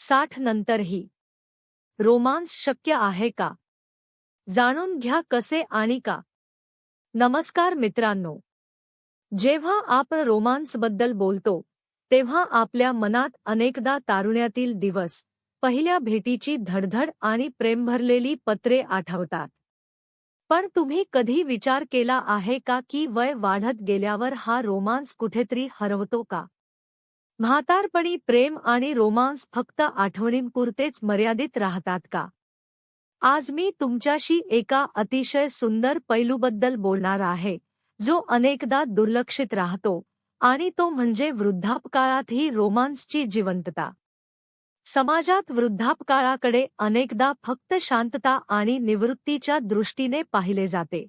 60 नंतरही रोमांस शक्य आहे का? जाणून घ्या कसे आणि का. नमस्कार मित्रांनो, जेव्हा आपण रोमांसबद्दल बोलतो तेव्हा आपल्या मनात अनेकदा तारुण्यातील दिवस, पहिल्या भेटीची धडधड आणि प्रेम भरलेली पत्रे आठवतात. पण तुम्ही कधी विचार केला आहे का की वय वाढत गेल्यावर हा रोमांस कुठेतरी हरवतो का? म्हातारपणी प्रेम आणि रोमांस फक्त आठवणींपुरतेच मर्यादित राहतात का? आज मी तुमच्याशी एका अतिशय सुंदर पैलूबद्दल बोलणार आहे, जो अनेकदा दुर्लक्षित राहतो, आणि तो म्हणजे वृद्धापकाळातही रोमांसची जिवंतता. समाजात वृद्धापकाळाकडे अनेकदा फक्त शांतता आणि निवृत्तीच्या दृष्टीने पाहिले जाते.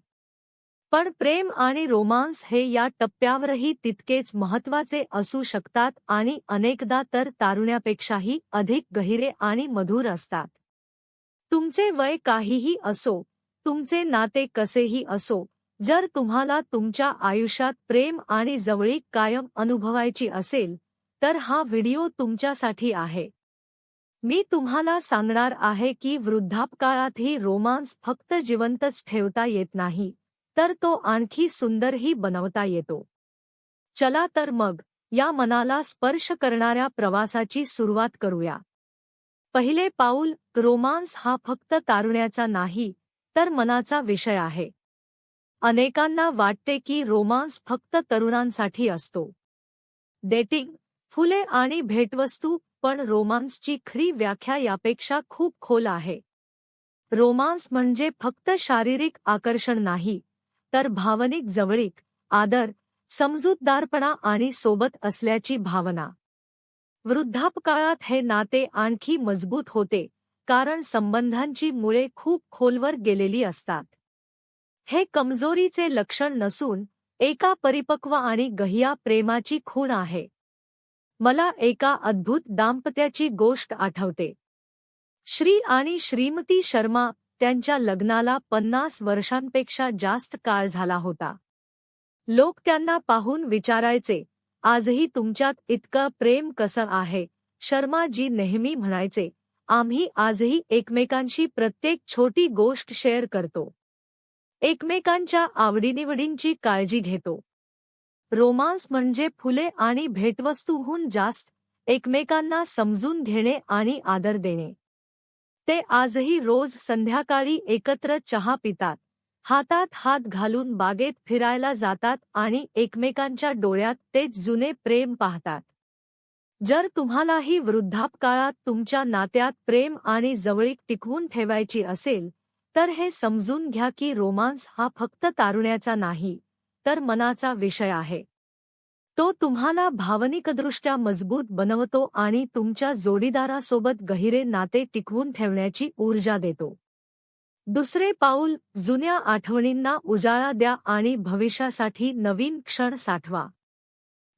पण प्रेम आणि रोमांस हे या टप्प्यावरही तितकेच महत्त्वाचे असू शकतात आणि अनेकदा तर तारुण्यापेक्षाही अधिक गहिरे आणि मधुर असतात. तुमचे वय काहीही असो, तुमचे नाते कसेही असो, जर तुम्हाला तुमच्या आयुष्यात प्रेम आणि जवळीक कायम अनुभवायची असेल, तर हा व्हिडिओ तुमच्यासाठी आहे. मी तुम्हाला सांगणार आहे की वृद्धापकाळातही रोमांस फक्त जिवंतच ठेवता येत नाही, तर तो आणखी सुंदरही बनवता येतो. चला तर मग या मनाला स्पर्श करणाऱ्या प्रवासाची सुरुवात करूया. पहिले पाऊल. रोमांस हा फक्त तारुण्याचा नाही, तर मनाचा विषय आहे. अनेकांना वाटते की रोमांस फक्त तरुणांसाठी असतो. डेटिंग, फुले आणि भेटवस्तू, पण रोमांसची खरी व्याख्या यापेक्षा खूप खोल आहे. रोमांस म्हणजे फक्त शारीरिक आकर्षण नाही, तर भावनिक जवळीक, आदर, समजूतदारपणा आणि सोबत असल्याची भावना. वृद्धापकाळात हे नाते आणखी मजबूत होते, कारण संबंधांची मुळे खूप खोलवर गेलेली असतात. हे कमजोरीचे लक्षण नसून एका परिपक्व आणि गहिया प्रेमाची खूण आहे. मला एका अद्भुत दाम्पत्याची गोष्ट आठवते. श्री आणि श्रीमती शर्मा. त्यांच्या लग्नाला 50 वर्षांपेक्षा जास्त काळ झाला होता. लोक त्यांना पाहून विचारायचे, आजही तुमच्यात इतकं प्रेम कसं आहे? शर्माजी नेहमी म्हणायचे, आम्ही आजही एकमेकांशी प्रत्येक छोटी गोष्ट शेअर करतो. एकमेकांच्या आवडीनिवडींची काळजी घेतो. रोमांस म्हणजे फुले आणि भेटवस्तूहून जास्त, एकमेकांना समजून घेणे आणि आदर देणे. ते आजही रोज संध्याकाळी एकत्र चहा पितात, हातात हात घालून बागेत फिरायला जातात आणि एकमेकांच्या डोळ्यात तेच जुने प्रेम पाहतात. जर तुम्हालाही वृद्धापकाळात तुमच्या नात्यात प्रेम आणि जवळीक टिकवून ठेवायची असेल, तर हे समजून घ्या की रोमांस हा फक्त तारुण्याचा नाही, तर मनाचा विषय आहे. तो तुम्हाला भावनिकदृष्ट्या मजबूत बनवतो आणि तुमच्या जोडीदारासोबत गहिरे नाते टिकवून ठेवण्याची ऊर्जा देतो. दुसरे पाऊल. जुन्या आठवणींना उजाळा द्या आणि भविष्यासाठी नवीन क्षण साठवा.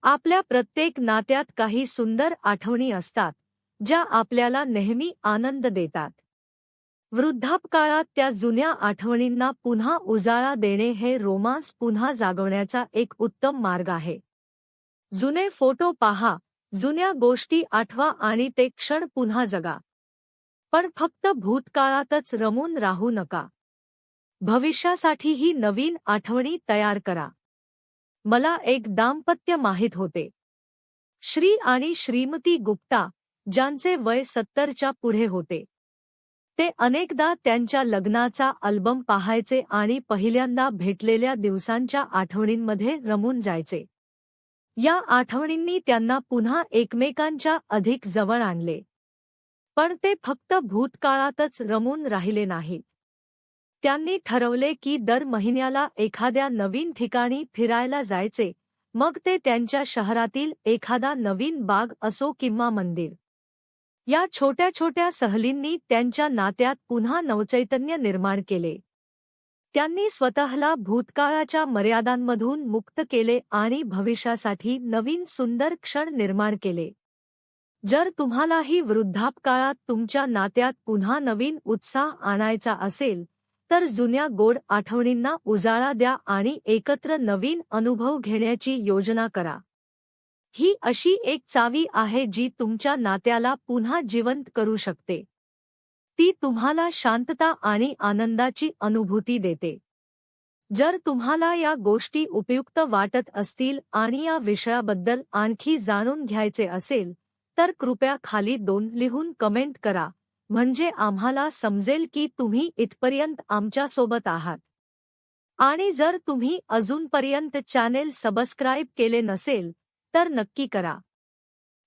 आपल्या प्रत्येक नात्यात काही सुंदर आठवणी असतात, ज्या आपल्याला नेहमी आनंद देतात. वृद्धापकाळात त्या जुन्या आठवणींना पुन्हा उजाळा देणे हे रोमांस पुन्हा जागवण्याचा एक उत्तम मार्ग आहे. जुने फोटो पहा, जुन्या गोष्टी आठवा आणि ते क्षण पुन्हा जगा. पण फक्त भूतकाळातच रमून राहू नका. भविष्यासाठीही नवीन आठवणी तयार करा. मला एक दाम्पत्य माहीत होते. श्री आणि श्रीमती गुप्ता, ज्यांचे वय 70च्या पुढे होते. ते अनेकदा त्यांच्या लग्नाचा अल्बम पाहायचे आणि पहिल्यांदा भेटलेल्या दिवसांच्या आठवणींमध्ये रमून जायचे. या आठवणींनी त्यांना पुन्हा एकमेकांच्या अधिक जवळ आणले. पण ते फक्त भूतकाळातच रमून राहिले नाहीत. त्यांनी ठरवले की दर महिन्याला एखाद्या नवीन ठिकाणी फिरायला जायचे, मग ते त्यांच्या शहरातील एखादा नवीन बाग असो किंवा मंदिर. या छोट्या छोट्या सहलींनी त्यांच्या नात्यात पुन्हा नवचैतन्य निर्माण केले. त्यांनी स्वतःला भूतकाळाच्या मर्यादांमधून मुक्त केले आणि भविष्यासाठी नवीन सुंदर क्षण निर्माण केले. जर तुम्हालाही वृद्धापकाळात तुमच्या नात्यात पुन्हा नवीन उत्साह आणायचा असेल, तर जुन्या गोड आठवणींना उजाळा द्या आणि एकत्र नवीन अनुभव घेण्याची योजना करा. ही अशी एक चावी आहे जी तुमच्या नात्याला पुन्हा जिवंत करू शकते. ती तुम्हाला शांतता आणि आनंदाची अनुभूती देते. जर तुम्हाला या गोष्टी उपयुक्त वाटत असतील आणि या विषयाबद्दल आणखी जाणून घ्यायचे असेल, तर कृपया खाली 2 लिहून कमेंट करा, म्हणजे आम्हाला समजेल की तुम्ही इथपर्यंत आमच्यासोबत आहात. आणि जर तुम्ही अजूनपर्यंत चॅनेल सबस्क्राईब केले नसेल, तर नक्की करा.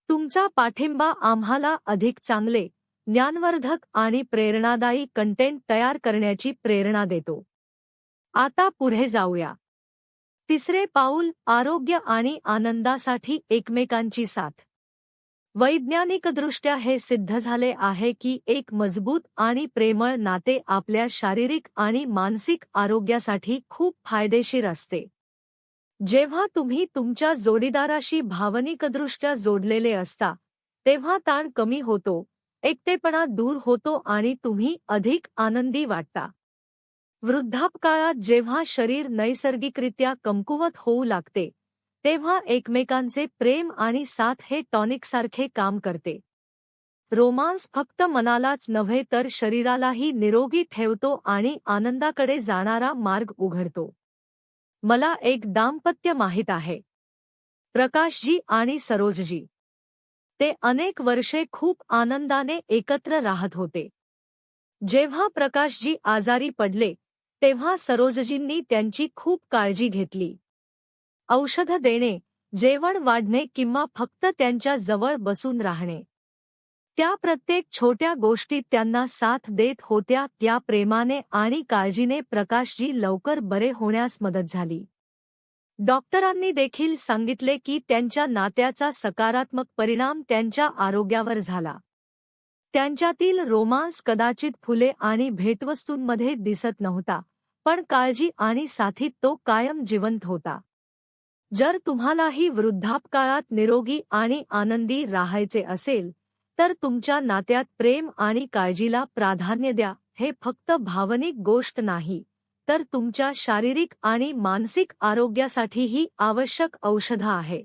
तुमचा पाठिंबा आम्हाला अधिक चांगले, ज्ञानवर्धक आणि प्रेरणादायी कंटेंट तयार करण्याची प्रेरणा देतो. आता पुढे जाऊया. तिसरे पाऊल, आरोग्य आणि आनंदासाठी एकमेकांची साथ. वैज्ञानिकदृष्ट्या हे सिद्ध झाले आहे की एक मजबूत आणि प्रेमळ नाते आपल्या शारीरिक आणि मानसिक आरोग्यासाठी खूप फायदेशीर असते. जेव्हा तुम्ही तुमच्या जोडीदाराशी भावनिकदृष्ट्या जोडलेले असता, तेव्हा ताण कमी होतो, एकटेपणा दूर होतो आणि तुम्ही अधिक आनंदी वाटता. वृद्धापकाळात जेव्हा शरीर नैसर्गिकरित्या कमकुवत होऊ लागते, तेव्हा एकमेकांचे प्रेम आणि साथ हे टॉनिकसारखे काम करते. रोमांस फक्त मनालाच नव्हे तर शरीरालाही निरोगी ठेवतो आणि आनंदाकडे जाणारा मार्ग उघडतो. मला एक दाम्पत्य माहीत आहे. प्रकाशजी आणि सरोजजी. ते अनेक वर्षे खूप आनंदाने एकत्र राहत होते. जेव्हा प्रकाशजी आजारी पडले, तेव्हा सरोजजींनी त्यांची खूप काळजी घेतली. औषधं देणे, जेवण वाढणे किंवा फक्त त्यांच्या जवळ बसून राहणे. त्या प्रत्येक छोट्या गोष्टीत त्यांना साथ देत होत्या. त्या प्रेमाने आणि काळजीने प्रकाशजी लवकर बरे होण्यास मदत झाली. डॉक्टरांनी देखील सांगितले की त्यांच्या नात्याचा सकारात्मक परिणाम त्यांच्या आरोग्यावर झाला. त्यांच्यातील रोमांस कदाचित फुले आणि भेटवस्तूंमध्ये दिसत नव्हता, पण काळजी आणि साथीत तो कायम जिवंत होता. जर तुम्हालाही वृद्धापकाळात निरोगी आणि आनंदी राहायचे असेल, तर तुमच्या नात्यात प्रेम आणि काळजीला प्राधान्य द्या. हे फक्त भावनिक गोष्ट नाही, तर तुमच्या शारीरिक आणि मानसिक आरोग्यासाठीही आवश्यक औषध आहे.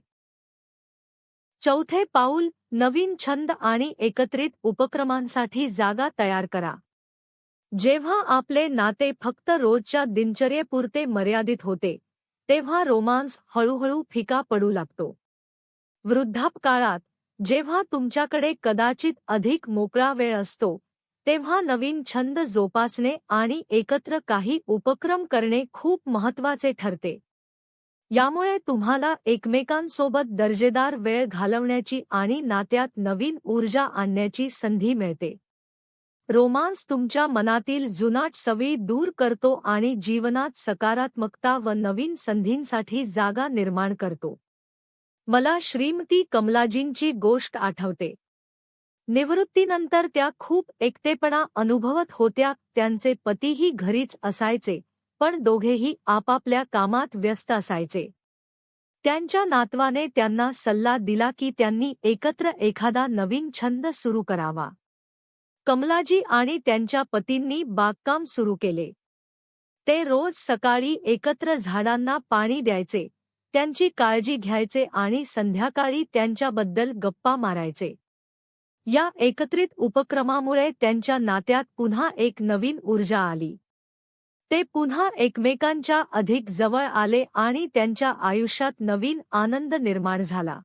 चौथे पाऊल, नवीन छंद आणि एकत्रित उपक्रमांसाठी जागा तयार करा. जेव्हा आपले नाते फक्त रोजच्या दिनचर्येपुरते मर्यादित होते, तेव्हा रोमांस हळूहळू फिका पडू लागतो. वृद्धापकाळात, जेव्हा तुमच्याकडे कदाचित अधिक मोकळा वेळ असतो, तेव्हा नवीन छंद जोपासणे आणि एकत्र काही उपक्रम करणे खूप महत्त्वाचे ठरते. यामुळे तुम्हाला एकमेकांसोबत दर्जेदार वेळ घालवण्याची आणि नात्यात नवीन ऊर्जा आणण्याची संधी मिळते. रोमांस तुमच्या मनातील जुनाट सवयी दूर करतो आणि जीवनात सकारात्मकता व नवीन संधींसाठी जागा निर्माण करतो. मला श्रीमती कमलाजींची गोष्ट आठवते. निवृत्तीनंतर त्या खूप एकटेपणा अनुभवत होत्या. त्यांचे पतीही घरीच असायचे, पण दोघेही आपापल्या कामात व्यस्त असायचे. त्यांच्या नातवाने त्यांना सल्ला दिला की त्यांनी एकत्र एखादा नवीन छंद सुरू करावा. कमलाजी आणि त्यांच्या पतींनी बागकाम सुरू केले. ते रोज सकाळी एकत्र झाडांना पाणी द्यायचे, त्यांची काळजी घ्यायचे आणि संध्याकाळी त्यांच्याबद्दल गप्पा मारायचे. या एकत्रित उपक्रमामुळे त्यांच्या नात्यात पुन्हा एक नवीन ऊर्जा आली. ते पुन्हा एकमेकांच्या अधिक जवळ आले आणि त्यांच्या आयुष्यात नवीन आनंद निर्माण झाला.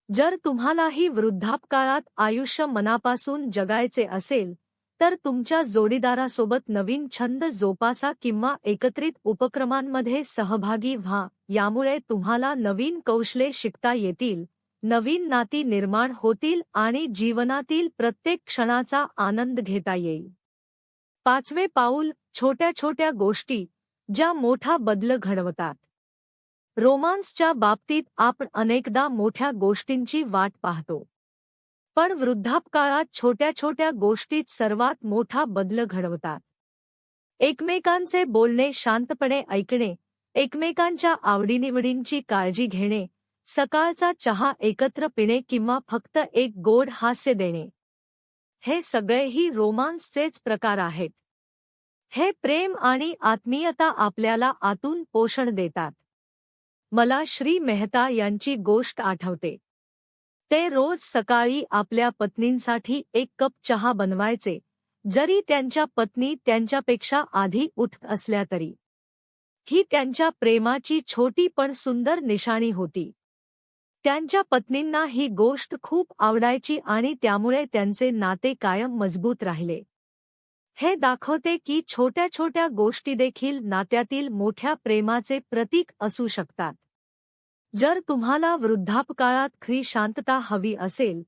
जर तुम्हालाही वृद्धापकाळात आयुष्य मनापासून जगायचे असेल, तर तुमच्या जोडीदारासोबत नवीन छंद जोपासा किंवा एकत्रित उपक्रमांमध्ये सहभागी व्हा. यामुळे तुम्हाला नवीन कौशल्ये शिकता येतील, नवीन नाती निर्माण होतील आणि जीवनातील प्रत्येक क्षणाचा आनंद घेता येईल. पाचवे पाऊल, छोट्या छोट्या गोष्टी, ज्या मोठा बदल घडवतात. रोमांसच्या बाबतीत आपण अनेकदा मोठ्या गोष्टींची वाट पाहतो, पण वृद्धापकाळात छोट्या छोट्या गोष्टीत सर्वात मोठा बदल घडवतात. एकमेकांचे बोलणे शांतपणे ऐकणे, एकमेकांच्या आवडीनिवडींची काळजी घेणे, सकाळचा चहा एकत्र पिणे किंवा फक्त एक गोड हास्य देणे. हे सगळेही रोमांसचेच प्रकार आहेत. हे प्रेम आणि आत्मीयता आपल्याला आतून पोषण देतात. मला श्री मेहता यांची गोष्ट आठवते. ते रोज सकाळी आपल्या पत्नींसाठी एक कप चहा बनवायचे, जरी त्यांच्या पत्नी त्यांच्यापेक्षा आधी उठत असल्या तरी. ही त्यांच्या प्रेमाची छोटी पण सुंदर निशाणी होती. त्यांच्या पत्नींना ही गोष्ट खूप आवडायची आणि त्यामुळे त्यांचे नाते कायम मजबूत राहिले. हे दाखवते की छोट्या छोट्या गोष्टी देखील नात्यातील मोठ्या प्रेमाचे प्रतीक असू शकतात. जर तुम्हाला वृद्धापकाळात खरी शांतता हवी असेल,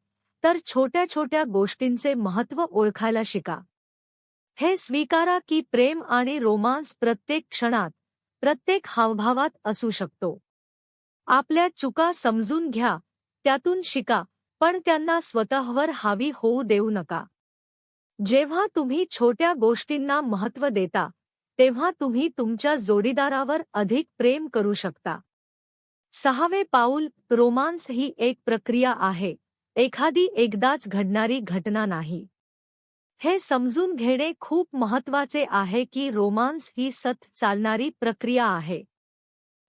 तर छोट्या छोट्या गोष्टींचे महत्त्व ओळखायला शिका. हे स्वीकारा की प्रेम आणि रोमांस प्रत्येक क्षणात, प्रत्येक हावभावात असू शकतो. आपल्या चुका समजून घ्या, त्यातून शिका, पण त्यांना स्वतःवर हावी होऊ देऊ नका. जेव्हा तुम्ही छोट्या गोष्टींना महत्त्व देता, तेव्हा तुम्ही तुमच्या जोडीदारावर अधिक प्रेम करू शकता. 6वे पाऊल, रोमांस ही एक प्रक्रिया आहे, एखादी एकदाच घडणारी घटना नाही. हे समजून घेणे खूप महत्त्वाचे आहे की रोमांस ही सतत चालणारी प्रक्रिया आहे.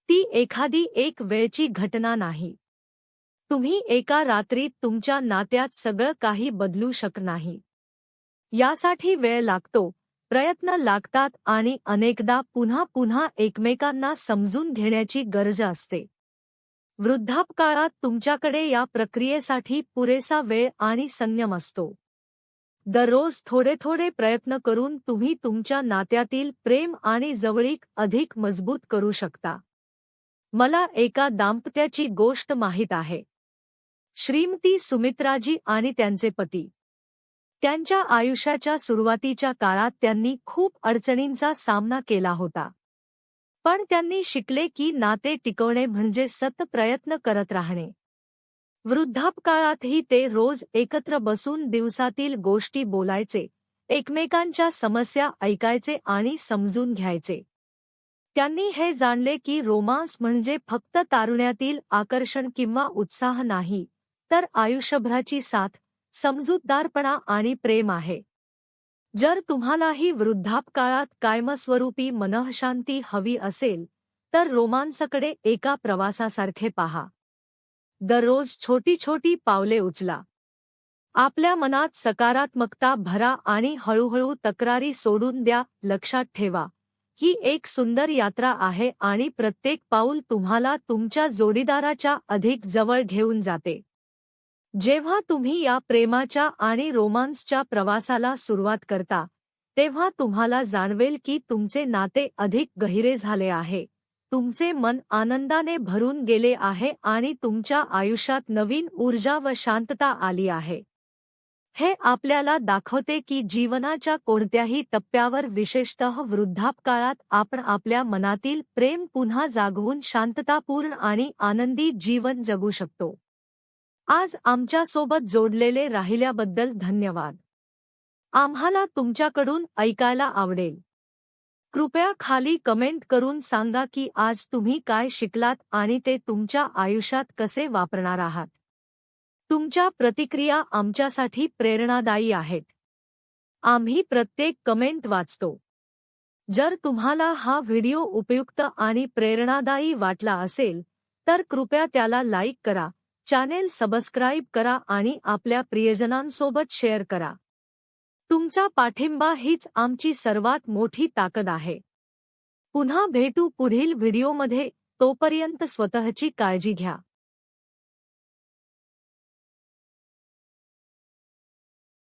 ती एखादी एक वेळची घटना नाही. तुम्ही एका रात्रीत तुमच्या नात्यात सगळं काही बदलू शकत नाही. यासाठी वेळ लागतो, प्रयत्न लागतात आणि अनेकदा पुन्हा पुन्हा एकमेकांना समजून घेण्याची गरज असते. वृद्धापकाळात तुमच्याकडे या प्रक्रियेसाठी पुरेसा वेळ आणि संयम असतो. दररोज थोडे थोडे प्रयत्न करून तुम्ही तुमच्या नात्यातील प्रेम आणि जवळीक अधिक मजबूत करू शकता. मला एका दाम्पत्याची गोष्ट माहीत आहे. श्रीमती सुमित्राजी आणि त्यांचे पती. त्यांच्या आयुष्याच्या सुरुवातीच्या काळात त्यांनी खूप अडचणींचा सामना केला होता. पण त्यांनी शिकले की नाते टिकवणे म्हणजे सतत प्रयत्न करत राहणे. वृद्धापकाळातही ते रोज एकत्र बसून दिवसातील गोष्टी बोलायचे, एकमेकांच्या समस्या ऐकायचे आणि समजून घ्यायचे. त्यांनी हे जाणले की रोमांस म्हणजे फक्त तारुण्यातील आकर्षण किंवा उत्साह नाही, तर आयुष्यभराची साथ, समजूतदारपणा आणि प्रेम आहे. जर तुम्हालाही वृद्धापकाळात कायमस्वरूपी मनःशांती हवी असेल, तर रोमांसकडे एका प्रवासासारखे पहा. दररोज छोटी छोटी पावले उचला. आपल्या मनात सकारात्मकता भरा आणि हळूहळू तक्रारी सोडून द्या. लक्षात ठेवा, ही एक सुंदर यात्रा आहे आणि प्रत्येक पाऊल तुम्हाला तुमच्या जोडीदाराच्या अधिक जवळ घेऊन जाते. जेव्हा तुम्ही या प्रेमाच्या आणि रोमांसच्या प्रवासाला सुरुवात करता, तेव्हा तुम्हाला जाणवेल की तुमचे नाते अधिक गहिरे झाले आहे, तुमचे मन आनंदाने भरून गेले आहे आणि तुमच्या आयुष्यात नवीन ऊर्जा व शांतता आली आहे. हे आपल्याला दाखवते की जीवनाच्या कोणत्याही टप्प्यावर, विशेषतः वृद्धापकाळात, आपण आपल्या मनातील प्रेम पुन्हा जागवून शांततापूर्ण आणि आनंदी जीवन जगू शकतो. आज आमच्यासोबत जोडलेले राहिल्याबद्दल धन्यवाद. आम्हाला तुमच्याकडून ऐकायला आवडेल. कृपया खाली कमेंट करून सांगा की आज तुम्ही काय शिकलात आणि ते तुमच्या आयुष्यात कसे वापरणार आहात. तुमच्या प्रतिक्रिया आमच्यासाठी प्रेरणादायी आहेत. आम्ही प्रत्येक कमेंट वाचतो. जर तुम्हाला हा व्हिडिओ उपयुक्त आणि प्रेरणादायी वाटला असेल, तर कृपया त्याला लाईक करा, चॅनेल सबस्क्राईब करा आणि आपल्या प्रियजनांसोबत शेअर करा. तुमचा पाठिंबा हीच आमची सर्वात मोठी ताकद आहे. पुन्हा भेटू पुढील व्हिडिओमध्ये. तोपर्यंत स्वतःची काळजी घ्या.